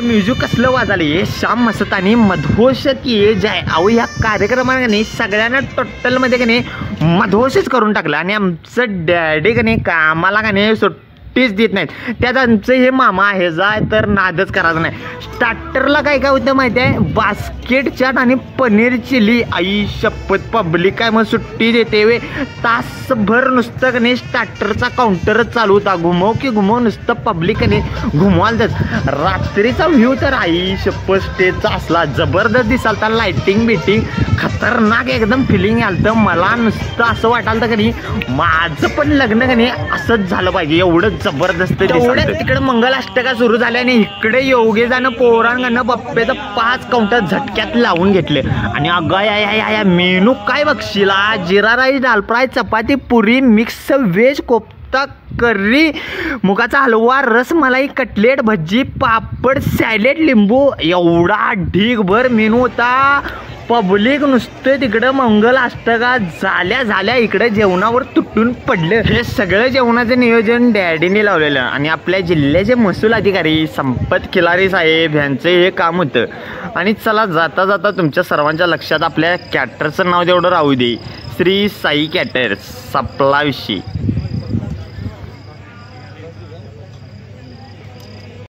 Music कसलं वाजाले हे श्याम मस्तानी मधोशत ये जाय अहो या कार्यक्रमाने सगळ्यांना टोटल मध्ये का नाही मधोशच करून टाकलं आणि आमचं डॅडी का नाही कामाला का नाही सुट्टीच देत नाहीत. त्यात आमचं हे मामा आहे जाय तर नादच करायचं नाही. स्टार्टरला काय काय होतं माहिती आहे बास्केट चाट आणि पनीर चिली. आई शपथ पब्लिक काय मग सुट्टी देते वे तासभर नुसतं का नाही स्टार्टरचा काउंटरच चालू होता. घुमव की घुमव नुसतं पब्लिक का नाही घुमवालच. रात्रीचा व्ह्यू तर आई शपथ स्टेजचा असला जबरदस्त दिसालता. लाइटिंग बिटिंग खतरनाक एकदम फिलिंग आलतं. मला नुसतं असं वाटालतं का नाही माझं पण लग्न का नाही असंच झालं पाहिजे एवढं जबरदस्त दिसालतं. तिकडे मंगलाष्टका सुरू झाल्या आणि इकडे योगेजानं पोरांगानं बप्पेचं 5 काउंटर झटक्यात लावून घेतले. आणि अगं या मेनू काय बघशीला जिरा राईस दाल फ्राय चपाती पुरी मिक्स व्हेज कोफ्ता करी मुगाचा हलवा रसमलाई कटलेट भज्जी पापड सॅलेड लिंबू एवढा ढीगभर मेनू होता. पब्लिक नुसतं तिकडं मंगलाष्टका झाल्या इकडे जेवणावर तुटून पडलं. हे सगळं जेवणाचं नियोजन डॅडीने लावलेलं आणि आपल्या जिल्ह्याचे महसूल अधिकारी संपत खिलारी साहेब यांचं हे काम होतं. आणि चला जाता जाता तुमच्या सर्वांच्या लक्षात आपल्या कॅटरचं नाव तेवढं राहू दे श्री साई कॅटर्स सपला विषयी.